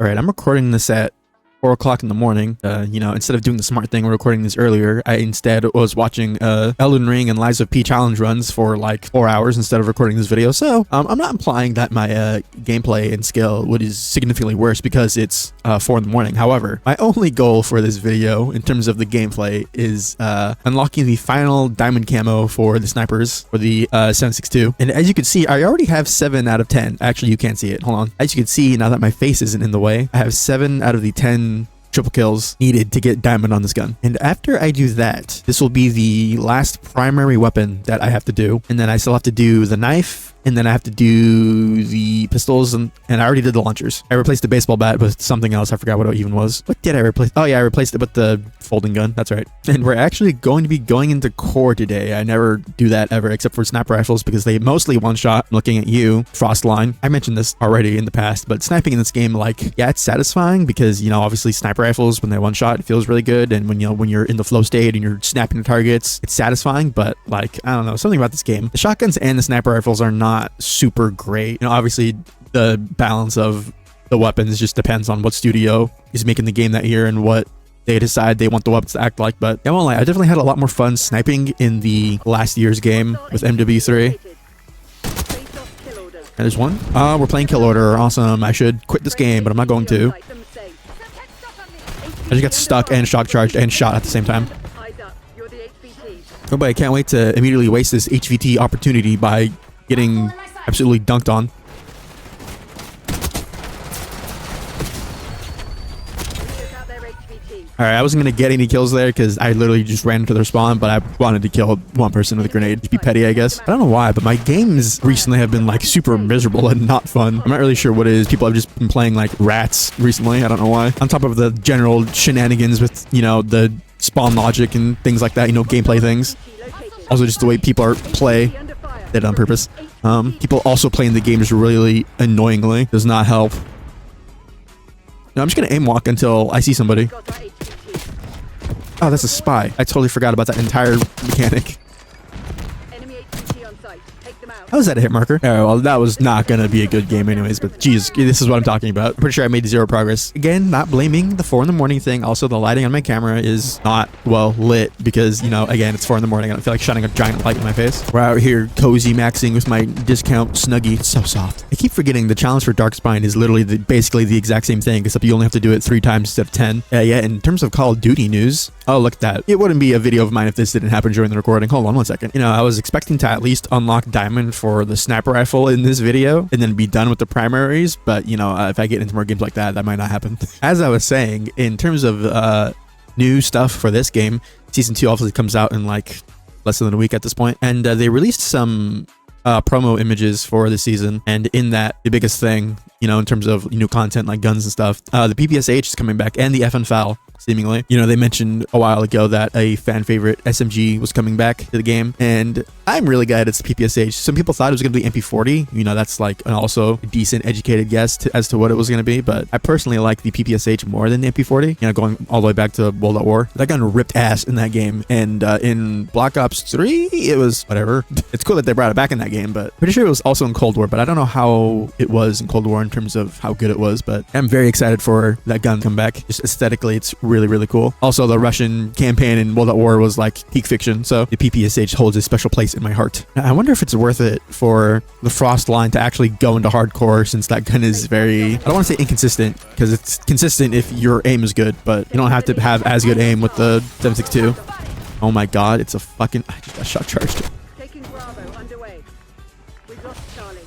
All right, I'm recording this at 4 o'clock in the morning. Instead of doing the smart thing, we're recording this earlier. I instead was watching Elden Ring and Lies of P challenge runs for like 4 hours instead of recording this video. So I'm not implying that my gameplay and skill is significantly worse because it's 4 in the morning. However, my only goal for this video in terms of the gameplay is unlocking the final diamond camo for the snipers for the 7.62. And as you can see, I already have 7 out of 10. Actually, you can't see it. Hold on. As you can see, now that my face isn't in the way, I have 7 out of the 10 triple kills needed to get diamond on this gun. And after I do that, this will be the last primary weapon that I have to do. And then I still have to do the knife, and then I have to do the pistols, and I already did the launchers. I replaced the baseball bat with something else. I forgot what it even was. What did I replace? Oh yeah, I replaced it with the folding gun. That's right. And we're actually going to be going into core today. I never do that ever, except for sniper rifles, because they mostly one-shot. Looking at you, Frostline. I mentioned this already in the past, but sniping in this game, like, yeah, it's satisfying because, you know, obviously sniper rifles, when they one-shot, it feels really good. And when you're in the flow state and you're snapping the targets, it's satisfying. But like, I don't know, something about this game. The shotguns and the sniper rifles are not super great. You know, obviously the balance of the weapons just depends on what studio is making the game that year and what they decide they want the weapons to act like. But I won't lie, I definitely had a lot more fun sniping in the last year's game with MW3. And there's one. We're playing kill order. Awesome. I should quit this game, but I'm not going to. I just got stuck and shock charged and shot at the same time. Oh, but I can't wait to immediately waste this HVT opportunity by getting absolutely dunked on. Alright, I wasn't going to get any kills there because I literally just ran into their spawn, but I wanted to kill one person with a grenade. Just be petty, I guess. I don't know why, but my games recently have been like super miserable and not fun. I'm not really sure what it is. People have just been playing like rats recently. I don't know why. On top of the general shenanigans with, you know, the spawn logic and things like that, you know, gameplay things. Also just the way people play. Did it on purpose. People also playing the games really annoyingly. Does not help. No, I'm just gonna aim walk until I see somebody. Oh, that's a spy. I totally forgot about that entire mechanic. How was that a hit marker? Oh, well, that was not gonna be a good game anyways, but geez, this is what I'm talking about. I'm pretty sure I made 0 progress. Again, not blaming the 4 in the morning thing. Also, the lighting on my camera is not well lit because, you know, again, it's 4 in the morning. I don't feel like shining a giant light in my face. We're out here cozy maxing with my discount Snuggie. It's so soft. I keep forgetting the challenge for Dark Spine is literally basically the exact same thing, except you only have to do it 3 times instead of 10. Yeah, in terms of Call of Duty news, oh, look at that. It wouldn't be a video of mine if this didn't happen during the recording. Hold on one second. You know, I was expecting to at least unlock diamond for the sniper rifle in this video and then be done with the primaries, but you know, if I get into more games like that, that might not happen. As I was saying, in terms of new stuff for this game, season 2 obviously comes out in like less than a week at this point, and they released some promo images for this season, and in that, the biggest thing, you know, in terms of new content like guns and stuff, the PPSH is coming back, and the FNFAL, seemingly. You know, they mentioned a while ago that a fan favorite SMG was coming back to the game, and I'm really glad it's the PPSH. Some people thought it was going to be MP40. You know, that's like also a decent educated guess as to what it was going to be, but I personally like the PPSH more than the MP40. You know, going all the way back to World at War. That gun ripped ass in that game, and in Black Ops 3, it was whatever. It's cool that they brought it back in that game, but pretty sure it was also in Cold War, but I don't know how it was in Cold War in terms of how good it was, but I'm very excited for that gun to come back. Just aesthetically, it's really cool. Also, the Russian campaign in World at War was like peak fiction, so the PPSH holds a special place in my heart. I wonder if it's worth it for the Frost line to actually go into hardcore, since that gun is very, I don't want to say inconsistent, because it's consistent if your aim is good, but you don't have to have as good aim with the 7.62. Oh my god, it's a fucking, I just got shot charged. Taking Bravo underway. We've lost Charlie.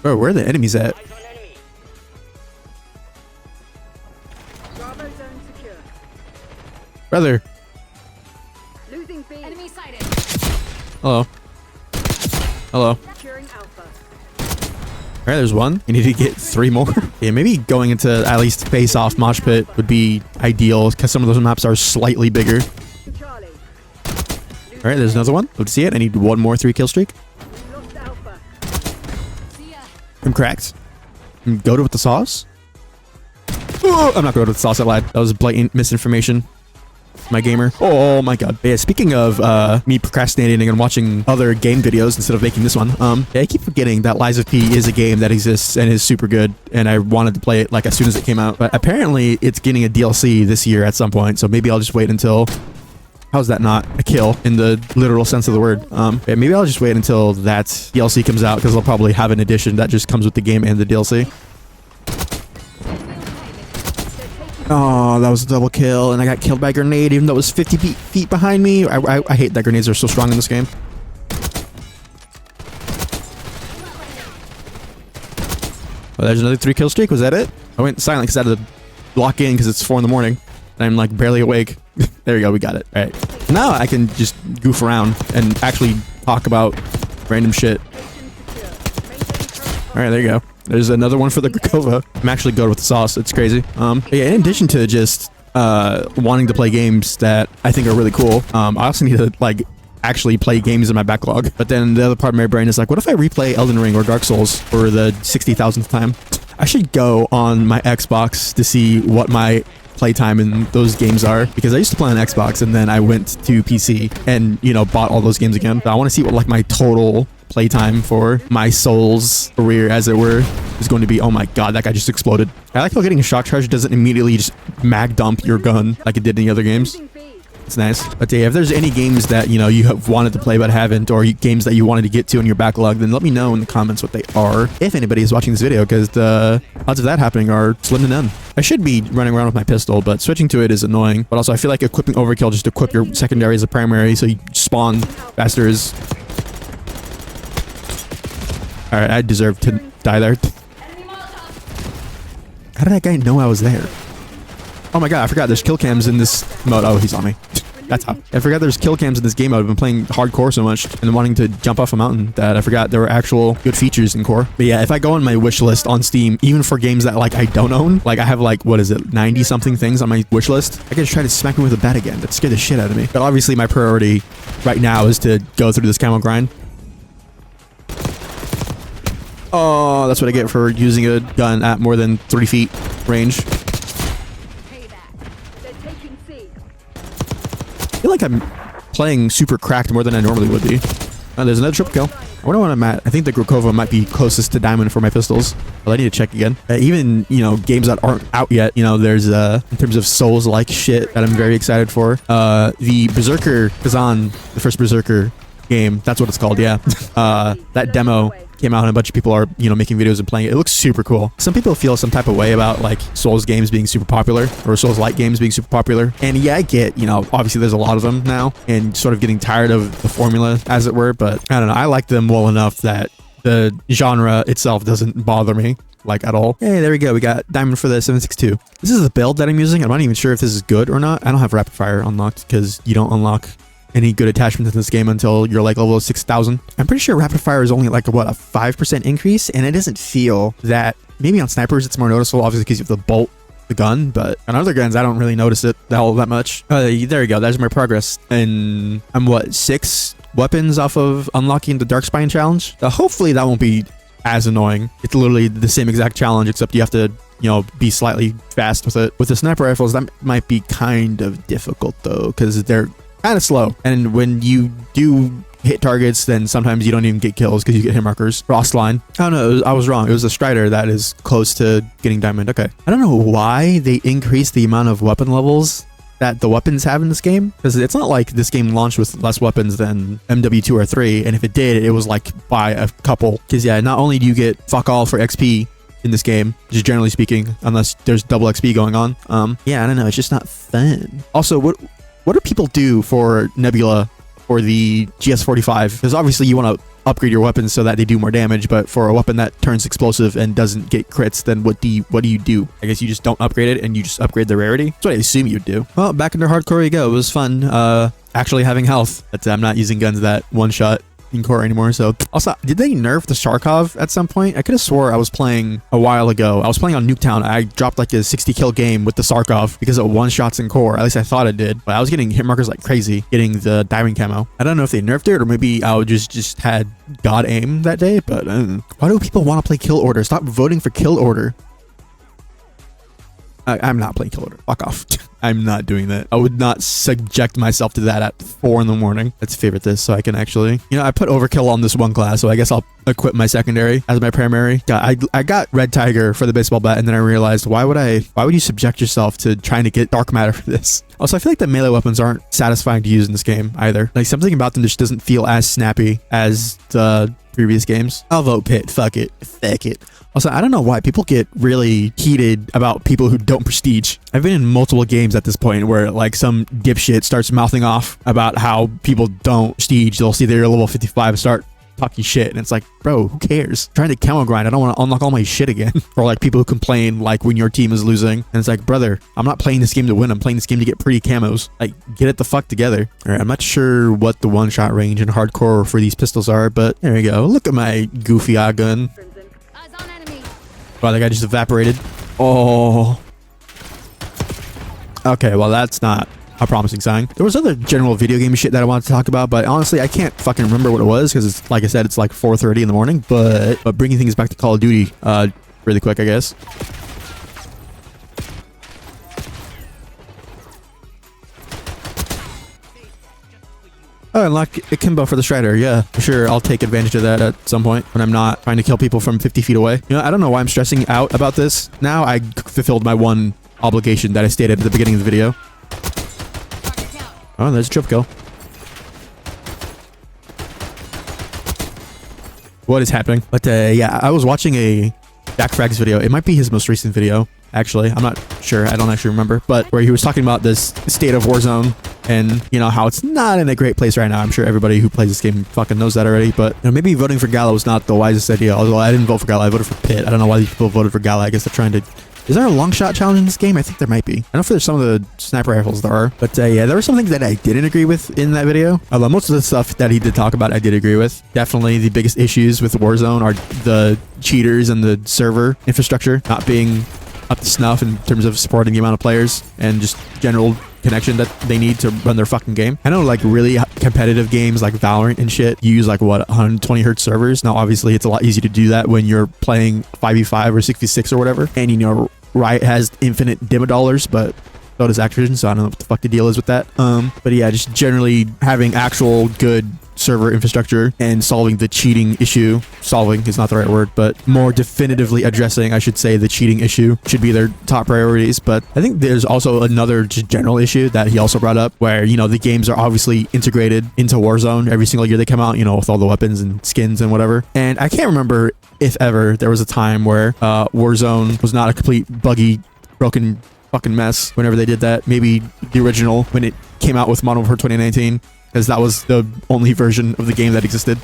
Bro, where are the enemies at? Bravo zone secure. Brother. Losing B. Enemy sighted. Hello. Hello. Securing Alpha. All right, there's one. You need to get 3 more. Yeah, maybe going into at least face-off mosh pit would be ideal, because some of those maps are slightly bigger. Charlie. All right, there's another one. Let's see it. I need 1 more 3-kill streak. We lost Alpha. I'm cracked. Go to with the sauce. Oh, I'm not going to with the sauce. I lied. That was blatant misinformation. my gamer. Oh my god. Yeah, speaking of me procrastinating and watching other game videos instead of making this one, yeah, I keep forgetting that Lies of P is a game that exists and is super good, and I wanted to play it like as soon as it came out. But apparently it's getting a DLC this year at some point, so maybe I'll just wait until... How's that not a kill in the literal sense of the word? Yeah, maybe I'll just wait until that DLC comes out, because they'll probably have an edition that just comes with the game and the DLC. Oh, that was a double kill, and I got killed by a grenade, even though it was 50 feet behind me. I hate that grenades are so strong in this game. Well, there's another 3-kill streak. Was that it? I went silent because I had to lock in because it's 4 in the morning. And I'm like barely awake. There we go. We got it. All right. Now I can just goof around and actually talk about random shit. All right, there you go. There's another one for the Grakova. I'm actually good with the sauce. It's crazy. Yeah, in addition to just wanting to play games that I think are really cool, I also need to like actually play games in my backlog. But then the other part of my brain is like, what if I replay Elden Ring or Dark Souls for the 60,000th time? I should go on my Xbox to see what my playtime in those games are, because I used to play on Xbox and then I went to PC and, you know, bought all those games again. So I want to see what like my total playtime for my Souls career, as it were, is going to be. Oh my god, that guy just exploded. I like how getting a shock charge doesn't immediately just mag dump your gun like it did in the other games. It's nice. But yeah, if there's any games that, you know, you have wanted to play but haven't, or games that you wanted to get to in your backlog, then let me know in the comments what they are, if anybody is watching this video, because the odds of that happening are slim to none. I should be running around with my pistol, but switching to it is annoying. But also, I feel like equipping overkill just to equip your secondary as a primary, so you spawn faster is... Alright, I deserve to die there. How did that guy know I was there? Oh my god, I forgot there's kill cams in this mode. Oh, he's on me. That's how. I forgot there's kill cams in this game mode. I've been playing hardcore so much and wanting to jump off a mountain that I forgot there were actual good features in core. But yeah, if I go on my wish list on Steam, even for games that like I don't own, like I have like, what is it, 90 something things on my wish list, I could just try to smack me with a bat again. That scared the shit out of me. But obviously my priority right now is to go through this camo grind. Oh, that's what I get for using a gun at more than 3 feet range. I feel like I'm playing super cracked more than I normally would be. There's another triple kill. I wonder what I'm at. I think the Grakova might be closest to diamond for my pistols, but I need to check again. Even, you know, games that aren't out yet, you know, there's in terms of Souls-like shit that I'm very excited for. The Berserker Kazan, the first Berserker game, that's what it's called, yeah. That demo came out and a bunch of people are, you know, making videos and playing it. It looks super cool. Some people feel some type of way about like Souls games being super popular, or Souls-like games being super popular. And yeah, I get, you know, obviously there's a lot of them now and sort of getting tired of the formula, as it were, but I don't know. I like them well enough that the genre itself doesn't bother me like at all. Hey, there we go. We got diamond for the 7.62. This is the build that I'm using. I'm not even sure if this is good or not. I don't have rapid fire unlocked because you don't unlock any good attachments in this game until you're like level 6,000. I'm pretty sure rapid fire is only like what, a 5% increase, and it doesn't feel that. Maybe on snipers it's more noticeable, obviously, because you have to bolt the gun, but on other guns I don't really notice it all that much. There you go. There's my progress, and I'm what, 6 weapons off of unlocking the Darkspine challenge. Hopefully that won't be as annoying. It's literally the same exact challenge, except you have to, you know, be slightly fast with it. With the sniper rifles, that might be kind of difficult though, because they're kind of slow, and when you do hit targets, then sometimes you don't even get kills because you get hit markers. Frostline. Oh no, I was wrong. It was a Strider that is close to getting diamond. Okay. I don't know why they increased the amount of weapon levels that the weapons have in this game, because it's not like this game launched with less weapons than MW2 or 3, and if it did, it was like by a couple. Because yeah, not only do you get fuck all for XP in this game, just generally speaking, unless there's double XP going on. Yeah, I don't know. It's just not fun. Also, what do people do for Nebula or the GS45? Because obviously you want to upgrade your weapons so that they do more damage, but for a weapon that turns explosive and doesn't get crits, then what do you do? I guess you just don't upgrade it and you just upgrade the rarity. That's what I assume you'd do. Well, back into hardcore you go. It was fun actually having health, but I'm not using guns that one shot in core anymore. So also, did they nerf the Sharkov at some point? I could have swore I was playing a while ago. I was playing on Nuketown. I dropped like a 60 kill game with the Sarkov because it one shots in core. At least I thought it did, but I was getting hit markers like crazy getting the diving camo. I don't know if they nerfed it or maybe I just had god aim that day, but why do people want to play kill order? Stop voting for kill order. I'm not playing kill order. Fuck off. I'm not doing that. I would not subject myself to that at 4 in the morning. Let's favorite this so I can actually, I put overkill on this one class, so I guess I'll equip my secondary as my primary. I got red tiger for the baseball bat, and then I realized why would you subject yourself to trying to get dark matter for this? Also, I feel like the melee weapons aren't satisfying to use in this game either. Like, something about them just doesn't feel as snappy as the previous games. I'll vote pit. Fuck it. Fuck it. Also, I don't know why people get really heated about people who don't prestige. I've been in multiple games at this point where like some dipshit starts mouthing off about how people don't prestige. They'll see they're level 55 and start talking shit, and it's like, bro, who cares? I'm trying to camo grind. I don't want to unlock all my shit again. Or like people who complain like when your team is losing, and it's like, brother, I'm not playing this game to win. I'm playing this game to get pretty camos. Like, get it the fuck together. All right, I'm not sure what the one-shot range and hardcore for these pistols are, but there we go. Look at my goofy gun. Wow, that guy just evaporated. Oh. Okay, well, that's not a promising sign. There was other general video game shit that I wanted to talk about, but honestly, I can't fucking remember what it was because it's, like I said, it's like 4:30 in the morning, but bringing things back to Call of Duty really quick, I guess. Oh, unlock Akimbo for the Strider. Yeah, for sure. I'll take advantage of that at some point when I'm not trying to kill people from 50 feet away. I don't know why I'm stressing out about this. Now I fulfilled my one obligation that I stated at the beginning of the video. Oh, there's a trip kill. What is happening? But yeah, I was watching a Dak Frags video. It might be his most recent video, actually. I'm not sure. I don't actually remember. But where he was talking about this state of Warzone and, how it's not in a great place right now. I'm sure everybody who plays this game fucking knows that already. But maybe voting for Gala was not the wisest idea. Although I didn't vote for Gala. I voted for Pit. I don't know why these people voted for Gala. I guess they're trying to... Is there a long shot challenge in this game? I think there might be. I know for some of the sniper rifles there are. But yeah, there were some things that I didn't agree with in that video. Although most of the stuff that he did talk about, I did agree with. Definitely the biggest issues with Warzone are the cheaters and the server infrastructure not being up to snuff in terms of supporting the amount of players and just general connection that they need to run their fucking game. I know like really competitive games like Valorant and shit, you use like what, 120 hertz servers. Now obviously it's a lot easier to do that when you're playing 5v5 or 6v6 or whatever, and Riot has infinite dimmer dollars, but so does Activision, so I don't know what the fuck the deal is with that. But yeah, just generally having actual good server infrastructure and solving the cheating issue. Solving is not the right word, but more definitively addressing, I should say, the cheating issue should be their top priorities. But I think there's also another just general issue that he also brought up where, the games are obviously integrated into Warzone every single year they come out, with all the weapons and skins and whatever. And I can't remember if ever there was a time where Warzone was not a complete buggy, broken fucking mess whenever they did that. Maybe the original when it came out with Modern Warfare 2019, because that was the only version of the game that existed.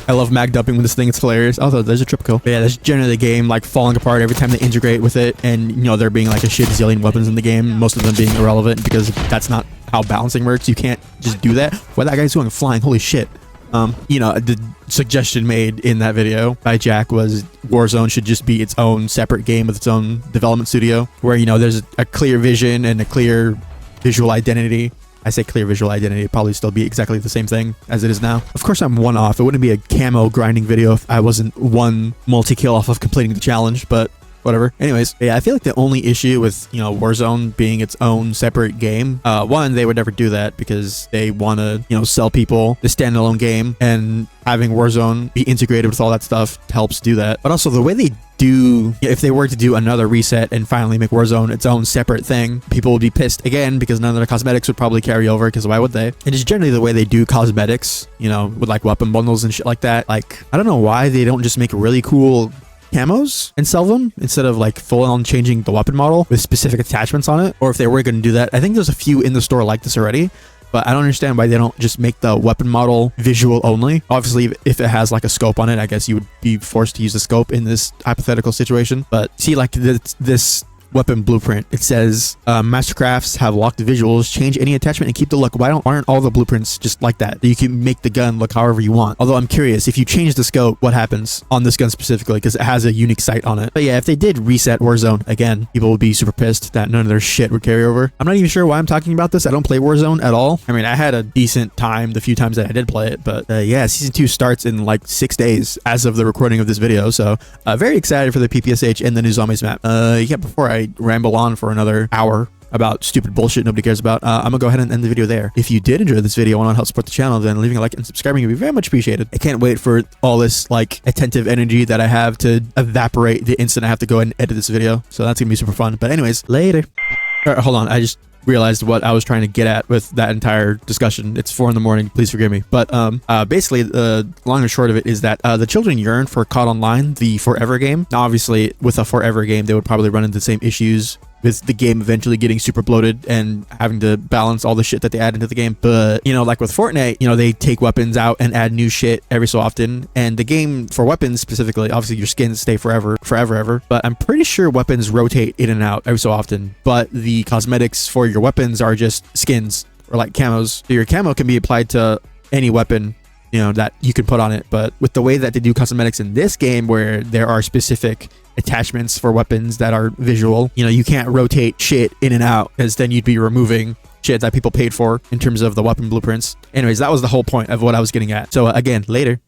I love mag dumping with this thing. It's hilarious. Also, there's a trip kill. But yeah, that's generally the game like falling apart every time they integrate with it, and there being like a shit zillion weapons in the game, most of them being irrelevant because that's not how balancing works. You can't just do that. What that guy's going flying, holy shit. The suggestion made in that video by Jack was Warzone should just be its own separate game with its own development studio where, there's a clear vision and a clear visual identity. I say clear visual identity, it'd probably still be exactly the same thing as it is now. Of course, I'm one off. It wouldn't be a camo grinding video if I wasn't one multi-kill off of completing the challenge, but whatever. Anyways, yeah, I feel like the only issue with, Warzone being its own separate game, one, they would never do that because they want to, sell people the standalone game, and having Warzone be integrated with all that stuff helps do that. But also the way they do, if they were to do another reset and finally make Warzone its own separate thing, people would be pissed again because none of the cosmetics would probably carry over, because why would they? And just generally the way they do cosmetics, with like weapon bundles and shit like that, like I don't know why they don't just make really cool camos and sell them instead of like full on changing the weapon model with specific attachments on it. Or if they were going to do that, I think there's a few in the store like this already, but I don't understand why they don't just make the weapon model visual only. Obviously, if it has like a scope on it, I guess you would be forced to use the scope in this hypothetical situation. But see, like this weapon blueprint. It says Mastercrafts have locked visuals, change any attachment and keep the look. Why aren't all the blueprints just like that? You can make the gun look however you want. Although I'm curious, if you change the scope, what happens on this gun specifically, because it has a unique sight on it. But yeah, if they did reset Warzone again, people would be super pissed that none of their shit would carry over. I'm not even sure why I'm talking about this. I don't play Warzone at all. I mean, I had a decent time the few times that I did play it, but yeah, season 2 starts in like 6 days as of the recording of this video. So very excited for the PPSH and the new zombies map. Yeah, before I ramble on for another hour about stupid bullshit nobody cares about, I'm gonna go ahead and end the video there. If you did enjoy this video and want to help support the channel, then leaving a like and subscribing would be very much appreciated. I can't wait for all this like attentive energy that I have to evaporate the instant I have to go and edit this video. So that's gonna be super fun. But anyways, later. All right, hold on, I just realized what I was trying to get at with that entire discussion. It's 4 in the morning, please forgive me. But basically the long and short of it is that the children yearn for COD Online, the forever game. Now obviously with a forever game they would probably run into the same issues with the game eventually getting super bloated and having to balance all the shit that they add into the game. But you know, like with Fortnite, you know, they take weapons out and add new shit every so often, and the game for weapons specifically, obviously your skins stay forever ever, but I'm pretty sure weapons rotate in and out every so often, but the cosmetics for your weapons are just skins or like camos. So your camo can be applied to any weapon, you know, that you can put on it. But with the way that they do cosmetics in this game, where there are specific attachments for weapons that are visual, you know, you can't rotate shit in and out, as then you'd be removing shit that people paid for in terms of the weapon blueprints. Anyways, that was the whole point of what I was getting at. So again, later.